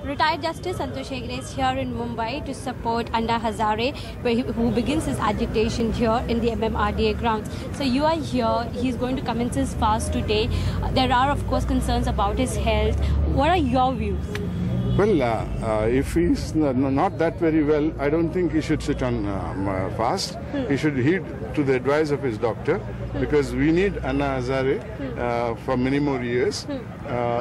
Retired Justice Santosh Hegde is here in Mumbai to support Anna Hazare, who begins his agitation here in the MMRDA grounds. So you are here. He's going to commence his fast today. There are, of course, concerns about his health. What are your views? Well, if he's not that very well, I don't think he should sit on fast. He should heed to the advice of his doctor, because we need Anna Hazare for many more years.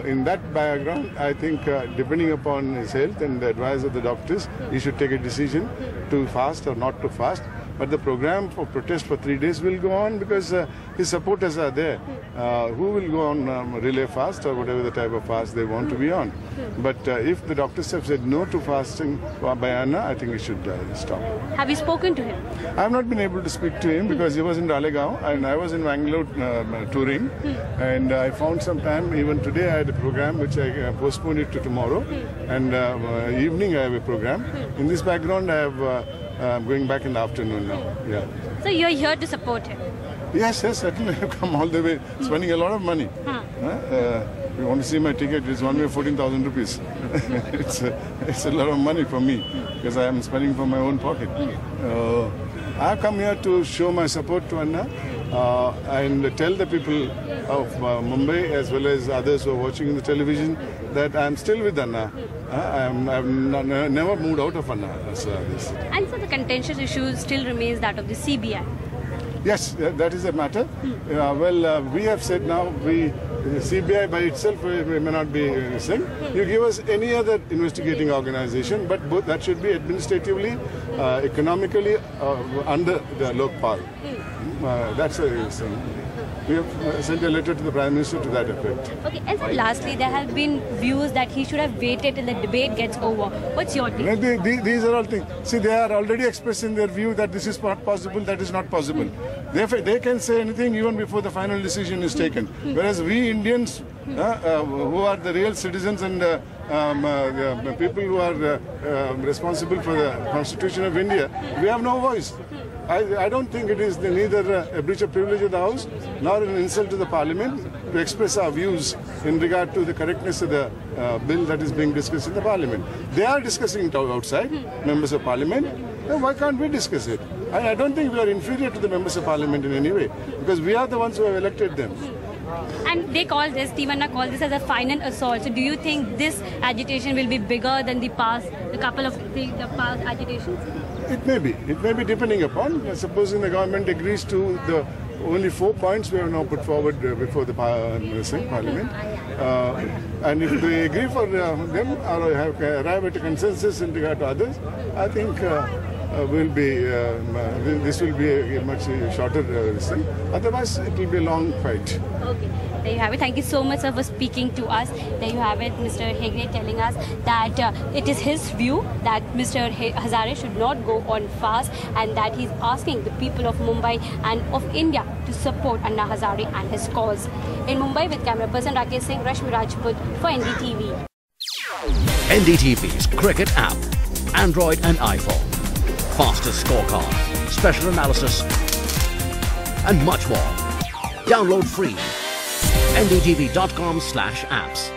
In that background, I think depending upon his health and the advice of the doctors, he should take a decision to fast or not to fast. But the program for protest for 3 days will go on, because his supporters are there who will go on relay fast or whatever the type of fast they want to be on. But if the doctors have said no to fasting by Anna, I think we should stop. Have you spoken to him? I have not been able to speak to him because he was in Ralegaon and I was in Bangalore touring, and I found some time. Even today I had a program which I postponed it to tomorrow, and evening I have a program. In this background I have I'm going back in the afternoon now. Yeah. So you're here to support him? Yes, certainly. I've come all the way, spending a lot of money. If you want to see my ticket, it's one way 14,000 rupees. it's a lot of money for me, because I am spending from my own pocket. I've come here to show my support to Anna and tell the people of Mumbai, as well as others who are watching in the television, that I'm still with Anna. I've never moved out of Anna. And so the contentious issue still remains that of the CBI. Yes, that is a matter. We have said now, the CBI by itself may not be saying. You give us any other investigating organization, but both that should be administratively, economically under the Lokpal. That's a reason. We have sent a letter to the Prime Minister to that effect. Okay, and so lastly, there have been views that he should have waited till the debate gets over. What's your take? These are all things. See, they are already expressing their view that this is not possible, that is not possible. They can say anything even before the final decision is taken. Whereas we Indians, who are the real citizens and the people who are responsible for the Constitution of India, we have no voice. I don't think it is neither a breach of privilege of the House nor an insult to the Parliament to express our views in regard to the correctness of the bill that is being discussed in the Parliament. They are discussing it outside, members of Parliament. Then why can't we discuss it? I don't think we are inferior to the members of Parliament in any way, because we are the ones who have elected them. And they call this, Team Anna called this as a final assault. So do you think this agitation will be bigger than the past past agitations? It may be depending upon, supposing the government agrees to the only 4 points we have now put forward before the Parliament. And if they agree for them or have arrived at a consensus in regard to others, I think this will be a much shorter thing. Otherwise, it will be a long fight. Okay, there you have it. Thank you so much, sir, for speaking to us. There you have it, Mr. Hegde telling us that it is his view that Mr. Hazare should not go on fast, and that he's asking the people of Mumbai and of India to support Anna Hazare and his cause. In Mumbai, with camera person Rakesh Singh, Rashmi Rajput for NDTV. NDTV's cricket app, Android and iPhone. Fastest scorecard, special analysis, and much more. Download free. ndtv.com/apps.